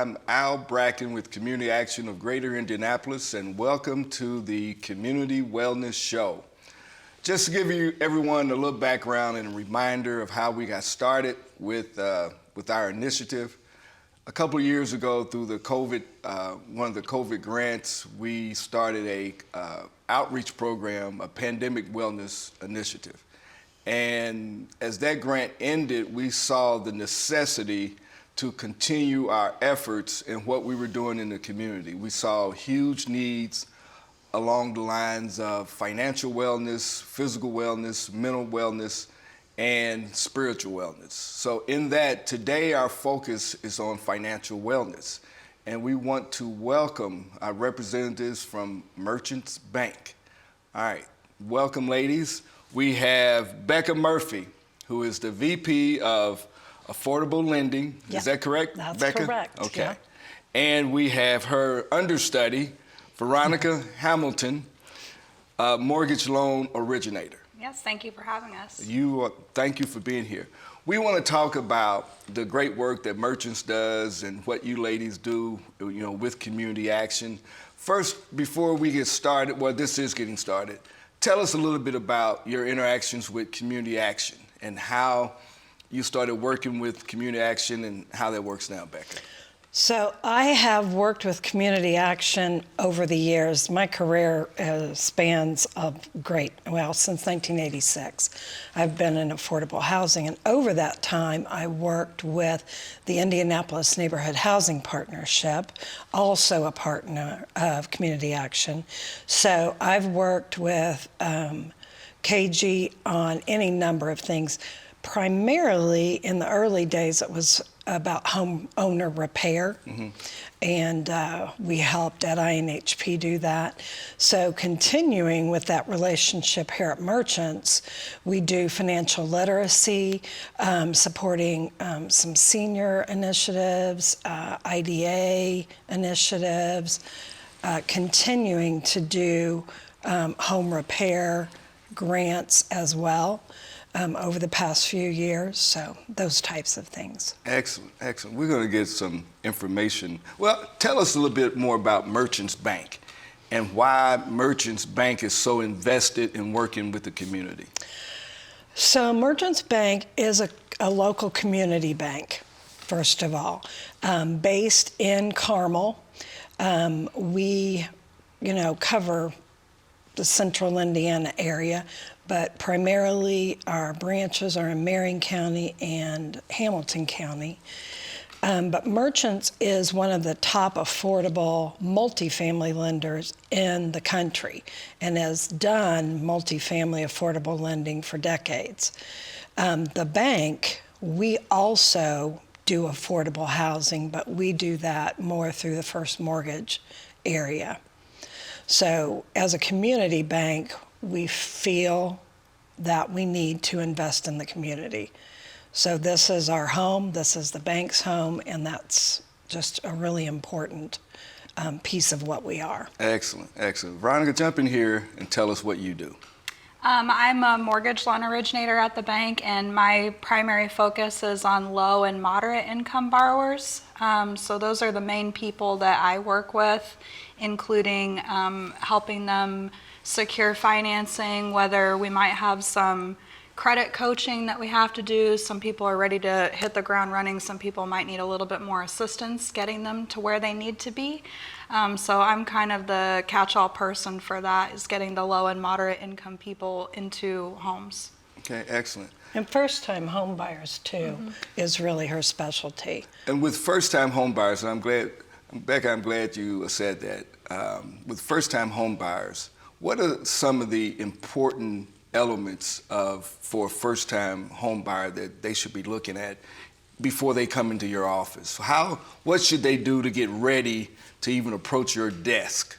I'm Al Bracken with Community Action of Greater Indianapolis, and welcome to the Community Wellness Show. Just to give everyone a little background and a reminder of how we got started with our initiative. A couple of years ago, through the one of the COVID grants, we started a outreach program, a pandemic wellness initiative. And as that grant ended, we saw the necessity to continue our efforts in what we were doing in the community. We saw huge needs along the lines of financial wellness, physical wellness, mental wellness, and spiritual wellness. So in that, today our focus is on financial wellness. And we want to welcome our representatives from Merchants Bank. All right, welcome ladies. We have Becca Murphy, who is the VP of Affordable Lending. Yeah, is that correct, that's Becca? Correct. Okay. Yeah. And we have her understudy, Veronica Hamilton, mortgage loan originator. Yes, thank you for having us. Thank you for being here. We want to talk about the great work that Merchants does and what you ladies do, with community action. First, before we get started, well, this is getting started, tell us a little bit about your interactions with community action and how you started working with community action and how that works now, Becca. So I have worked with community action over the years. My career spans since 1986. I've been in affordable housing, and over that time I worked with the Indianapolis Neighborhood Housing Partnership, also a partner of community action. So I've worked with CAGI on any number of things. Primarily in the early days, it was about homeowner repair, and we helped at INHP do that. So continuing with that relationship here at Merchants, we do financial literacy, supporting some senior initiatives, IDA initiatives, continuing to do home repair grants as well. Over the past few years, so those types of things. Excellent, excellent. We're going to get some information. Well, tell us a little bit more about Merchants Bank and why Merchants Bank is so invested in working with the community. So Merchants Bank is a local community bank, first of all, based in Carmel. We, cover the central Indiana area, but primarily our branches are in Marion County and Hamilton County. But Merchants is one of the top affordable multifamily lenders in the country and has done multifamily affordable lending for decades. The bank, we also do affordable housing, but we do that more through the first mortgage area. So as a community bank, we feel that we need to invest in the community. So this is our home, this is the bank's home, and that's just a really important piece of what we are. Excellent, excellent. Veronica, jump in here and tell us what you do. I'm a mortgage loan originator at the bank, and my primary focus is on low and moderate income borrowers. So those are the main people that I work with, including helping them secure financing, whether we might have some credit coaching that we have to do. Some people are ready to hit the ground running. Some people might need a little bit more assistance getting them to where they need to be. So I'm kind of the catch-all person for that, is getting the low and moderate income people into homes. Okay, excellent. And first-time home buyers too is really her specialty. And with first-time home buyers, and Becca, I'm glad you said that. With first-time home buyers, what are some of the important elements for a first-time home buyer that they should be looking at before they come into your office? What should they do to get ready to even approach your desk?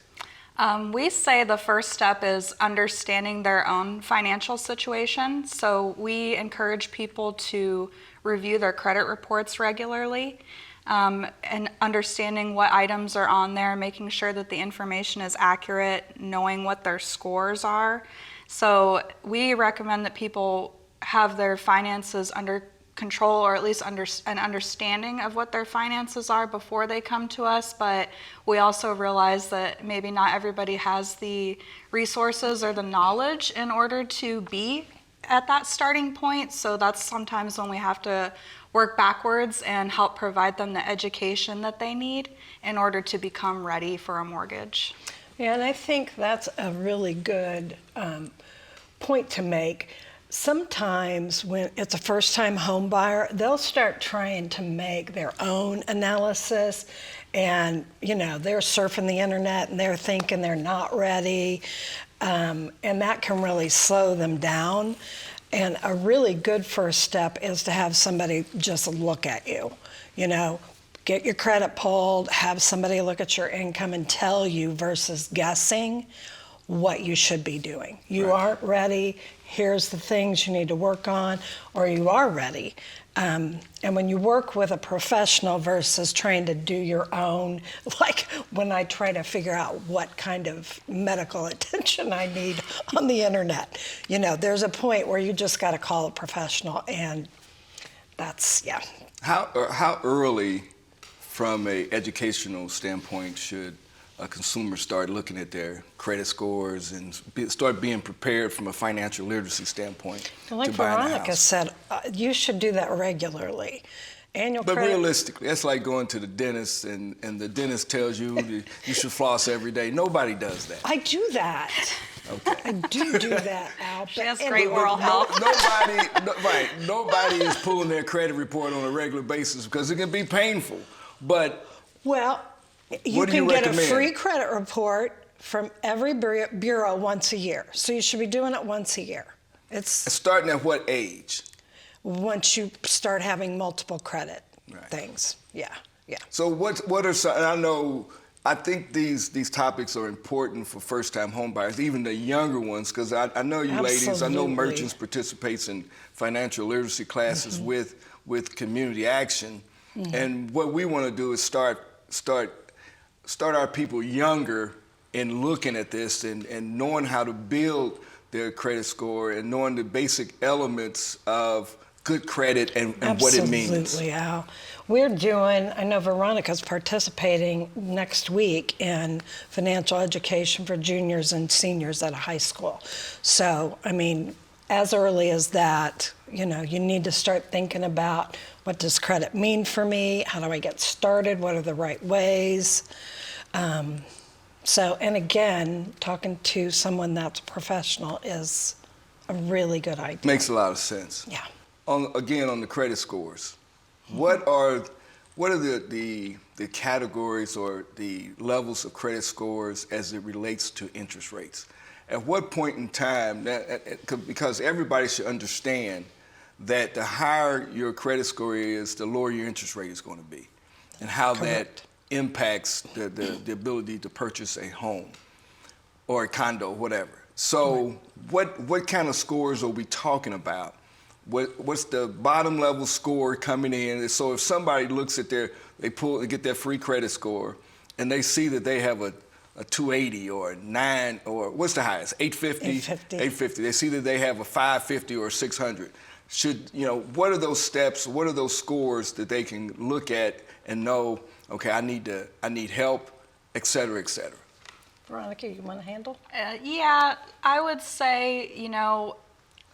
We say the first step is understanding their own financial situation. So we encourage people to review their credit reports regularly, and understanding what items are on there, making sure that the information is accurate, knowing what their scores are. So we recommend that people have their finances under control, or at least an understanding of what their finances are before they come to us. But we also realize that maybe not everybody has the resources or the knowledge in order to be at that starting point. So that's sometimes when we have to work backwards and help provide them the education that they need in order to become ready for a mortgage. Yeah, and I think that's a really good point to make. Sometimes when it's a first-time home buyer, they'll start trying to make their own analysis, and they're surfing the internet and they're thinking they're not ready, and that can really slow them down. And a really good first step is to have somebody just look at you, get your credit pulled, have somebody look at your income and tell you versus guessing what you should be doing. You aren't ready, here's the things you need to work on, or you are ready. And when you work with a professional versus trying to do your own, like when I try to figure out what kind of medical attention I need on the internet, there's a point where you just got to call a professional, and that's, yeah. How early, from an educational standpoint, should a consumer start looking at their credit scores and start being prepared from a financial literacy standpoint? Well, like Veronica said, you should do that regularly. But realistically, that's like going to the dentist and the dentist tells you you should floss every day. Nobody does that. I do that. Okay. I do that, Al. She has great oral health. Nobody is pulling their credit report on a regular basis because it can be painful. But well, you can get a free credit report from every bureau once a year. So you should be doing it once a year. It's starting at what age? Once you start having multiple credit things. Yeah. So what are some, I think these topics are important for first-time home buyers, even the younger ones, because I know you ladies, I know Merchants participates in financial literacy classes with Community Action. And what we want to do is start our people younger in looking at this and knowing how to build their credit score and knowing the basic elements of good credit and what it means. Absolutely, Al. We're doing, I know Veronica's participating next week in financial education for juniors and seniors at a high school. So, as early as that, you need to start thinking about, what does credit mean for me? How do I get started? What are the right ways? And again, talking to someone that's a professional is a really good idea. Makes a lot of sense. Yeah. On the credit scores, what are the categories or the levels of credit scores as it relates to interest rates? At what point in time, because everybody should understand that the higher your credit score is, the lower your interest rate is going to be, and how that impacts the ability to purchase a home or a condo, whatever. So what kind of scores are we talking about? What's the bottom level score coming in? So if somebody looks at they get their free credit score and they see that they have a 280 or a 9, or what's the highest? 850? 850. They see that they have a 550 or a 600. What are those steps? What are those scores that they can look at and know, okay, I need help, et cetera, et cetera? Veronica, you want to handle? Yeah, I would say,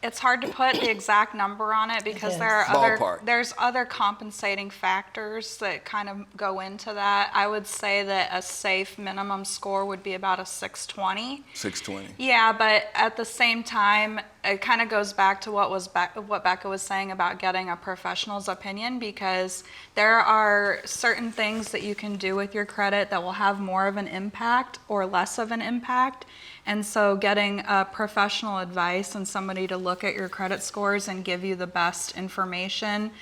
it's hard to put the exact number on it because there's other compensating factors that kind of go into that. I would say that a safe minimum score would be about a 620. 620. Yeah, but at the same time, it kind of goes back to what Becca was saying about getting a professional's opinion, because there are certain things that you can do with your credit that will have more of an impact or less of an impact. And so getting professional advice and somebody to look at your credit scores and give you the best information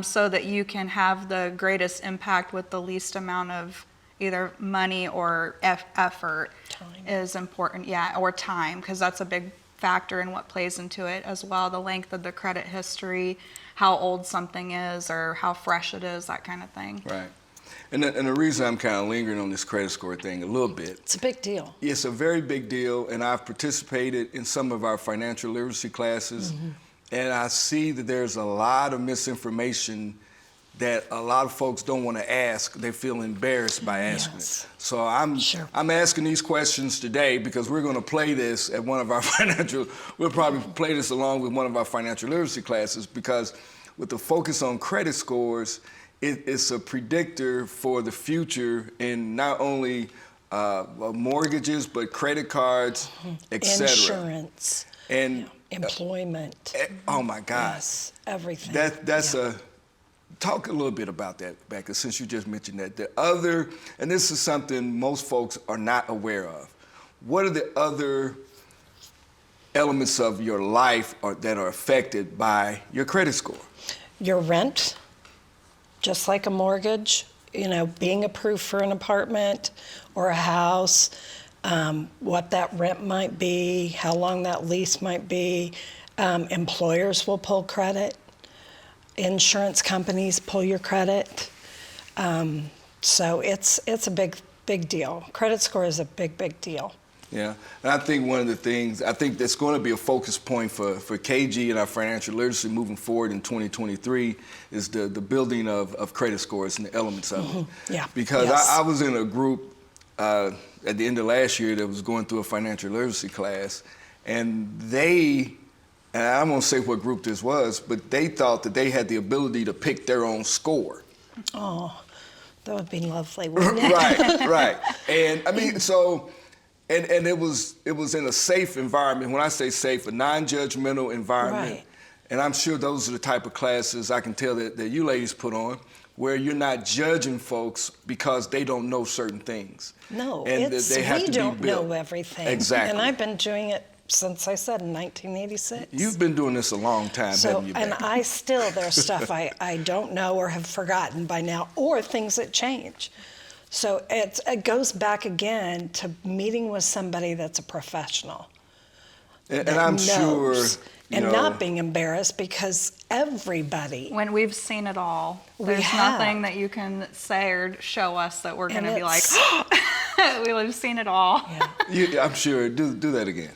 so that you can have the greatest impact with the least amount of either money or effort is important. Yeah, or time, because that's a big factor in what plays into it as well. The length of the credit history, how old something is or how fresh it is, that kind of thing. Right. And the reason I'm kind of lingering on this credit score thing a little bit. It's a big deal. It's a very big deal, and I've participated in some of our financial literacy classes. and I see that there's a lot of misinformation that a lot of folks don't want to ask. They feel embarrassed by asking Yes. it. So I'm asking these questions today because we're going to play this at one of our we'll probably play this along with one of our financial literacy classes, because with the focus on credit scores, it's a predictor for the future in not only mortgages, but credit cards, et cetera. Insurance. And employment. Oh my God. Yes, everything. That's talk a little bit about that, Becca, since you just mentioned that. The other, and this is something most folks are not aware of, what are the other elements of your life that are affected by your credit score? Your rent, just like a mortgage, being approved for an apartment or a house, what that rent might be, how long that lease might be. Employers will pull credit. Insurance companies pull your credit. So it's a big deal. Credit score is a big deal. Yeah, and I think one of the things, I think that's going to be a focus point for CAGI and our financial literacy moving forward in 2023 is the building of credit scores and the elements of it. Yeah. Because Yes. I was in a group at the end of last year that was going through a financial literacy class, and I won't say what group this was, but they thought that they had the ability to pick their own score. Oh, that would be lovely, wouldn't it? Right. And I mean, so, and it was in a safe environment. When I say safe, a non-judgmental environment. Right. And I'm sure those are the type of classes I can tell that you ladies put on, where you're not judging folks because they don't know certain things. No, and they have we to don't be built. know everything. Exactly. And I've been doing it since I said in 1986. You've been doing this a long time, haven't you, And Becca? there's stuff I don't know or have forgotten by now, or things that change. So it goes back again to meeting with somebody that's a professional. And I'm sure, and not being embarrassed, because everybody. When we've seen it all, We there's have. nothing that you can say or show us that we're going to be like, it's- we've seen it all. I'm sure. Do that again.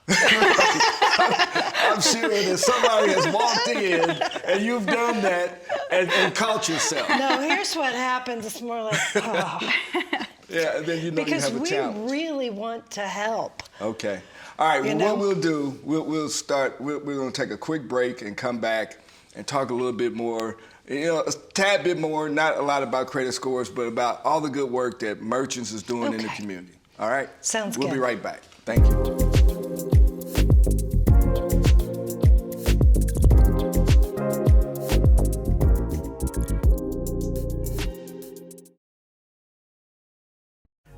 I'm sure that somebody has walked in and you've done that and caught yourself. No, here's what happens. It's more like, Yeah, and then you because have a we challenge. really want to help. Okay. All right. Well, know? what we'll do, we'll start. We're going to take a quick break and come back and talk a little bit more. A tad bit more, not a lot about credit scores, but about all the good work that Merchants is doing in the Okay. community. All right? Sounds We'll good. be right back. Thank you.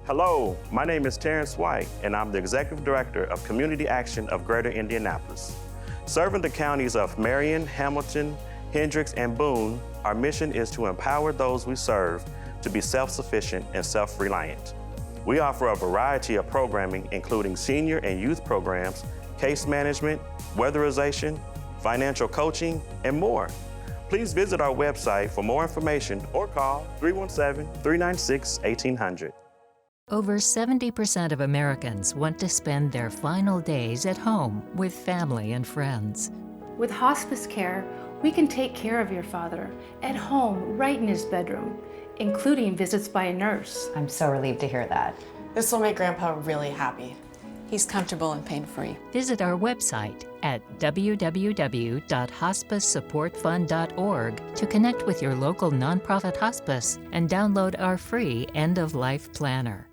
Hello, my name is Terrence White, and I'm the Executive Director of Community Action of Greater Indianapolis. Serving the counties of Marion, Hamilton, Hendricks, and Boone, our mission is to empower those we serve to be self-sufficient and self-reliant. We offer a variety of programming, including senior and youth programs, case management, weatherization, financial coaching, and more. Please visit our website for more information or call 317-396-1800. Over 70% of Americans want to spend their final days at home with family and friends. With hospice care, we can take care of your father at home, right in his bedroom, including visits by a nurse. I'm so relieved to hear that. This will make Grandpa really happy. He's comfortable and pain-free. Visit our website at www.hospicesupportfund.org to connect with your local nonprofit hospice and download our free end-of-life planner.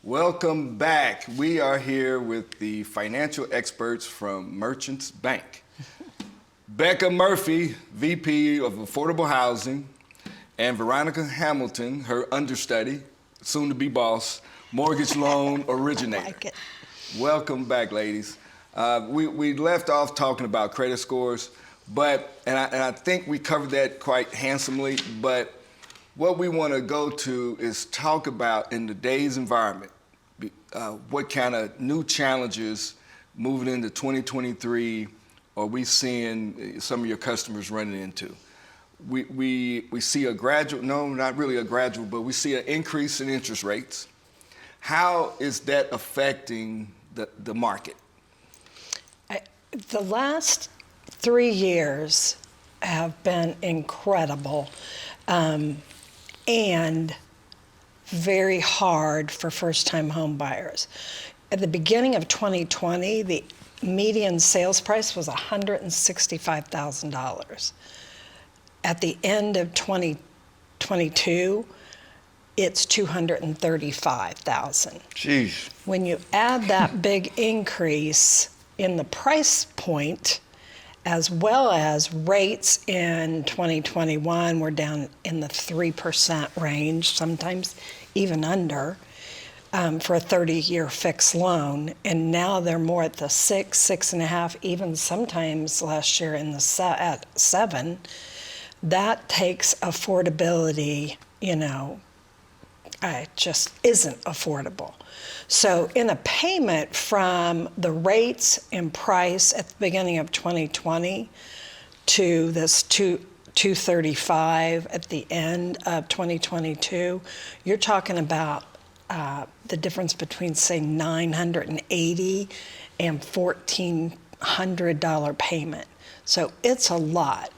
Welcome back. We are here with the financial experts from Merchants Bank. Becca Murphy, VP of Affordable Housing, and Veronica Hamilton, her understudy, soon to be boss, mortgage loan originator. Like it. Welcome back, ladies. We left off talking about credit scores, and I think we covered that quite handsomely, but what we want to go to is talk about, in today's environment, what kind of new challenges moving into 2023 are we seeing some of your customers running into? we see a gradual, no, not really a gradual, but we see an increase in interest rates. How is that affecting the market? The last 3 years have been incredible and very hard for first-time home buyers. At the beginning of 2020, the median sales price was $165,000. At the end of 2022, it's $235,000. Jeez. When you add that big increase in the price point, as well as rates in 2021 were down in the 3% range, sometimes even under, for a 30-year fixed loan, and now they're more at the 6.5, even sometimes last year in the at 7. That takes affordability, it just isn't affordable. So in a payment from the rates and price at the beginning of 2020 to this $235 at the end of 2022, you're talking about the difference between, say, $980 and $1,400 payment. So it's a lot.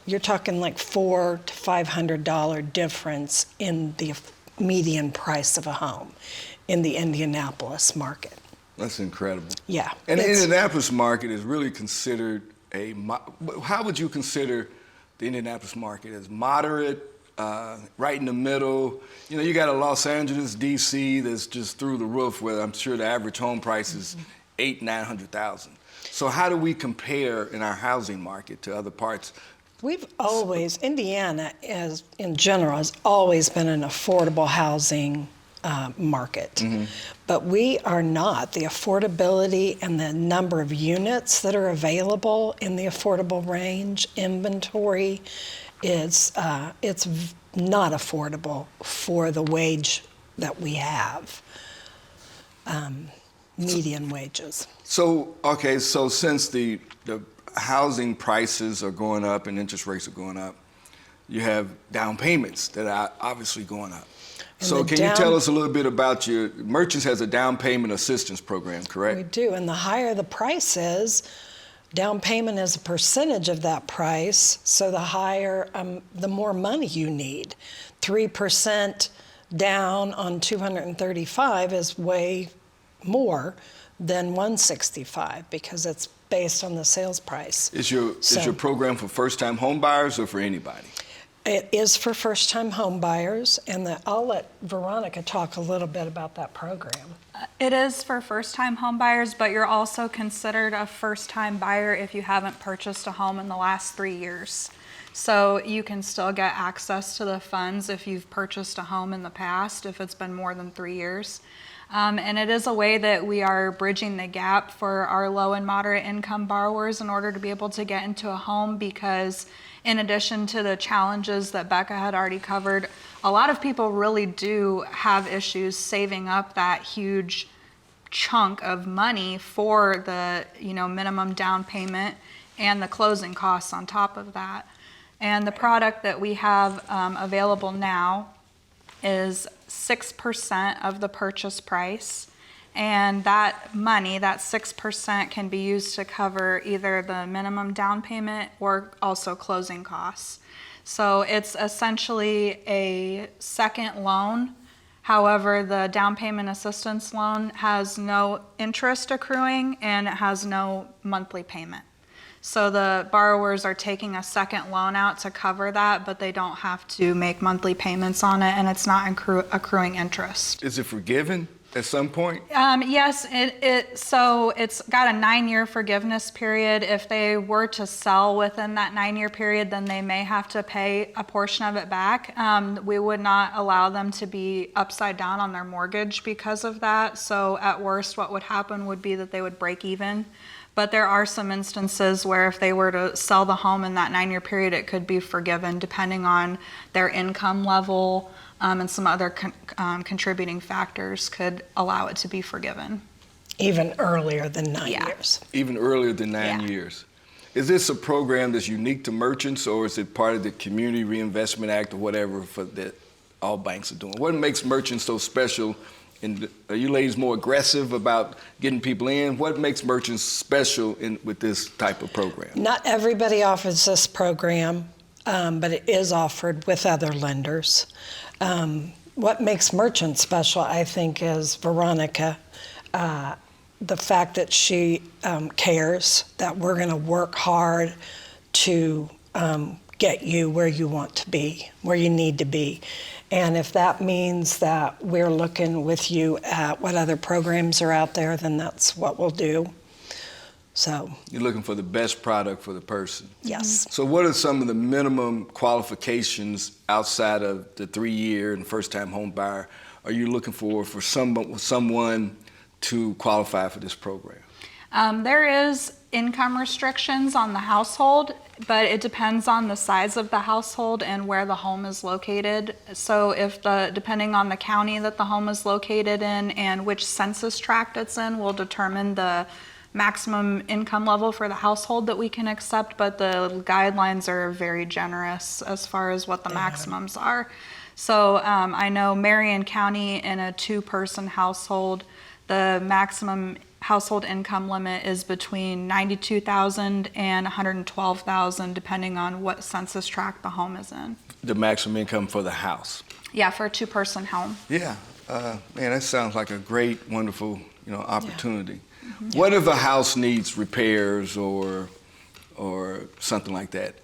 You're talking like $400 to $500 difference in the median price of a home in the Indianapolis market. That's incredible. Yeah. And the Indianapolis market is really considered how would you consider the Indianapolis market? As moderate, right in the middle? You got a Los Angeles, DC that's just through the roof, where I'm sure the average home price is $800,000-900,000. So how do we compare in our housing market to other parts? Indiana in general has always been an affordable housing market. Mm-hmm. But we are not. The affordability and the number of units that are available in the affordable range, inventory, it's not affordable for the wage that we have, median wages. So since the housing prices are going up and interest rates are going up, you have down payments that are obviously going up. So can you tell us a little bit about Merchants has a down payment assistance program, correct? We do, and the higher the price is, down payment is a percentage of that price, so the higher, the more money you need. 3% down on $235 is way more than $165 because it's based on the sales price. Is your program for first-time home buyers or for anybody? It is for first-time home buyers, and I'll let Veronica talk a little bit about that program. It is for first-time home buyers, but you're also considered a first-time buyer if you haven't purchased a home in the last 3 years. So you can still get access to the funds if you've purchased a home in the past, if it's been more than 3 years. And it is a way that we are bridging the gap for our low and moderate income borrowers in order to be able to get into a home, because in addition to the challenges that Becca had already covered, a lot of people really do have issues saving up that huge chunk of money for the minimum down payment and the closing costs on top of that. And the product that we have available now is 6% of the purchase price, and that money, that 6%, can be used to cover either the minimum down payment or also closing costs. So it's essentially a second loan. However, the down payment assistance loan has no interest accruing and it has no monthly payment. So the borrowers are taking a second loan out to cover that, but they don't have to make monthly payments on it, and it's not accruing interest. Is it forgiven at some point? Yes, so it's got a 9-year forgiveness period. If they were to sell within that 9-year period, then they may have to pay a portion of it back. We would not allow them to be upside down on their mortgage because of that. So at worst, what would happen would be that they would break even. But there are some instances where if they were to sell the home in that 9-year period, it could be forgiven depending on their income level, and some other contributing factors could allow it to be forgiven. Even earlier than 9 years. Even earlier than 9 years. Is this a program that's unique to merchants, or is it part of the Community Reinvestment Act or whatever that all banks are doing? What makes merchants so special? And are you ladies more aggressive about getting people in? What makes merchants special with this type of program? Not everybody offers this program, but it is offered with other lenders. What makes merchants special, I think, is Veronica. The fact that she cares that we're going to work hard to get you where you want to be, where you need to be. And if that means that we're looking with you at what other programs are out there, then that's what we'll do. So you're looking for the best product for the person. Yes. So what are some of the minimum qualifications outside of the 3-year and first-time home buyer are you looking for someone to qualify for this program? There is income restrictions on the household, but it depends on the size of the household and where the home is located. So depending on the county that the home is located in and which census tract it's in will determine the maximum income level for the household that we can accept, but the guidelines are very generous as far as what the maximums are. So I know Marion County in a 2-person household, the maximum household income limit is between $92,000 and $112,000, depending on what census tract the home is in. The maximum income for the house? Yeah, for a 2-person home. Yeah, man, that sounds like a great, wonderful, opportunity. Yeah. Mm-hmm. What if a house needs repairs or something like that?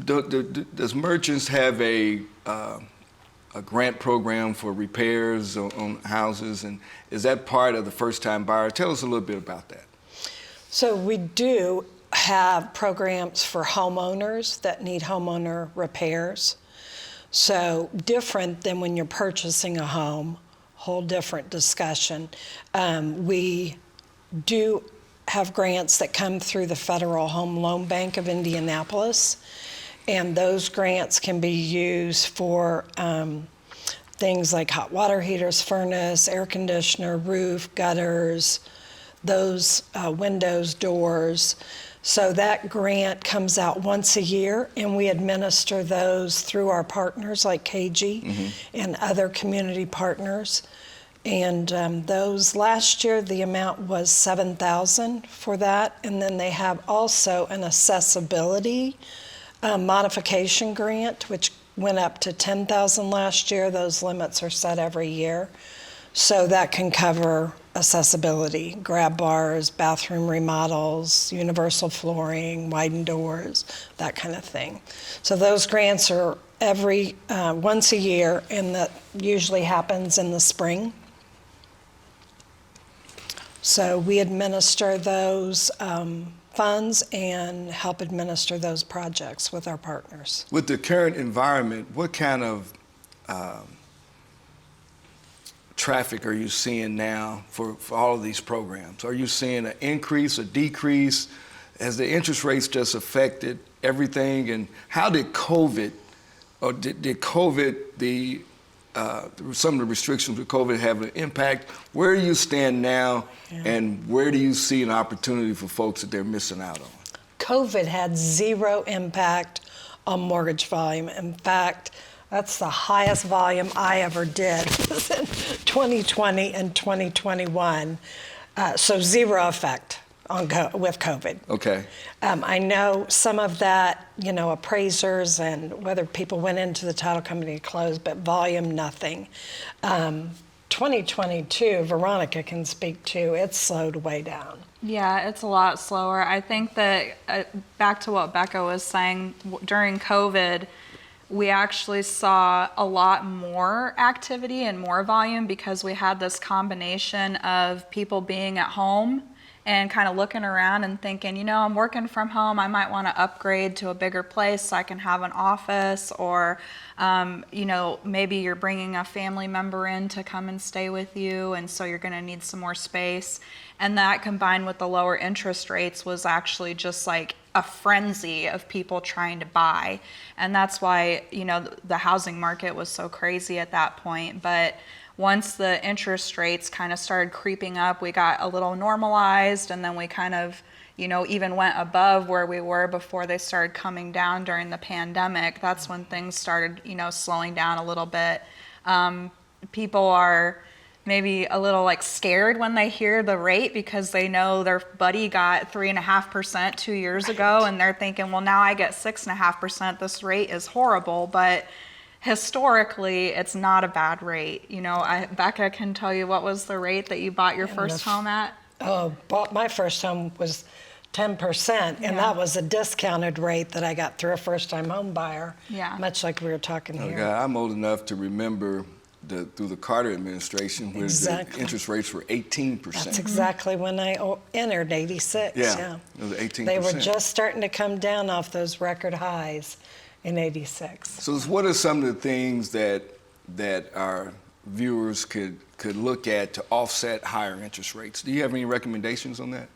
Does Merchants have a grant program for repairs on houses, and is that part of the first-time buyer? Tell us a little bit about that. So we do have programs for homeowners that need homeowner repairs. So different than when you're purchasing a home, whole different discussion. We do have grants that come through the Federal Home Loan Bank of Indianapolis, and those grants can be used for things like hot water heaters, furnace, air conditioner, roof, gutters, those windows, doors. So that grant comes out once a year, and we administer those through our partners like CAGI and other community partners. And those last year, the amount was $7,000 for that. And then they have also an accessibility modification grant, which went up to $10,000 last year. Those limits are set every year. So that can cover accessibility, grab bars, bathroom remodels, universal flooring, widened doors, that kind of thing. So those grants are every once a year, and that usually happens in the spring. So we administer those funds and help administer those projects with our partners. With the current environment, what kind of traffic are you seeing now for all of these programs? Are you seeing an increase, a decrease? Has the interest rates just affected everything? And how did COVID, or did COVID, some of the restrictions with COVID have an impact? Where do you stand now, and where do you see an opportunity for folks that they're missing out on? COVID had zero impact on mortgage volume. In fact, that's the highest volume I ever did was in 2020 and 2021. So zero effect with COVID. Okay. I know some of that, appraisers and whether people went into the title company closed, but volume, nothing. 2022, Veronica can speak to, it slowed way down. Yeah, it's a lot slower. I think that back to what Becca was saying, during COVID, we actually saw a lot more activity and more volume because we had this combination of people being at home and kind of looking around and thinking, I'm working from home, I might want to upgrade to a bigger place so I can have an office, or, maybe you're bringing a family member in to come and stay with you, and so you're going to need some more space. And that combined with the lower interest rates was actually just like a frenzy of people trying to buy. And that's why, the housing market was so crazy at that point. But once the interest rates kind of started creeping up, we got a little normalized, and then we kind of, even went above where we were before they started coming down during the pandemic. That's when things started, slowing down a little bit. People are maybe a little like scared when they hear the rate because they know their buddy got 3.5% 2 years ago, and they're thinking, well, now I get 6.5%. This rate is horrible, but historically, it's not a bad rate. Becca can tell you, what was the rate that you bought your first home at? Bought my first home was 10%, and that was a discounted rate that I got through a first-time home buyer. Yeah. Much like we were talking Oh, here. God, I'm old enough to remember through the Carter administration where Exactly. the interest rates were 18%. That's exactly when I entered, 86. Yeah, it was 18%. They were just starting to come down off those record highs in 86. So what are some of the things that our viewers could look at to offset higher interest rates? Do you have any recommendations on that?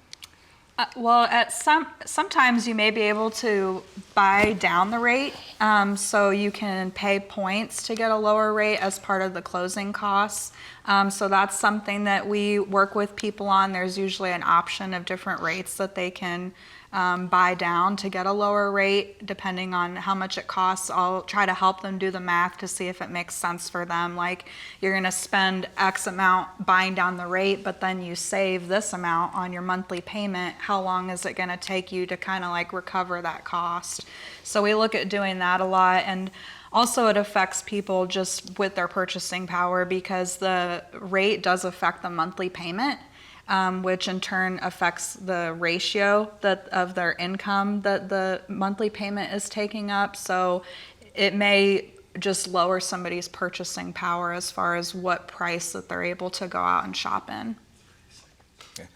Well, sometimes you may be able to buy down the rate, so you can pay points to get a lower rate as part of the closing costs. So that's something that we work with people on. There's usually an option of different rates that they can buy down to get a lower rate, depending on how much it costs. I'll try to help them do the math to see if it makes sense for them. Like, you're going to spend X amount buying down the rate, but then you save this amount on your monthly payment. How long is it going to take you to kind of like recover that cost? So we look at doing that a lot. And also, it affects people just with their purchasing power, because the rate does affect the monthly payment. Which in turn affects the ratio of their income that the monthly payment is taking up. So it may just lower somebody's purchasing power as far as what price that they're able to go out and shop in. Okay.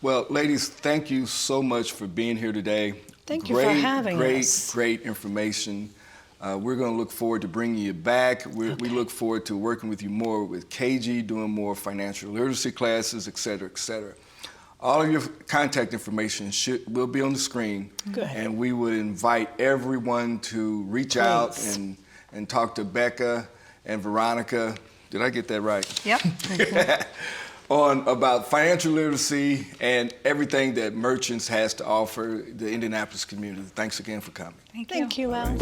Well, ladies, thank you so much for being here today. Thank you for having us. Great information. We're going to look forward to bringing you back. We look forward to working with you more with CAGI, doing more financial literacy classes, et cetera, et cetera. All of your contact information will be on the screen. Good. And we would invite everyone to reach out and talk to Becca and Veronica. Did I get that right? Yep. On about financial literacy and everything that Merchants has to offer the Indianapolis community. Thanks again for coming. Thank you. Thank you, Al.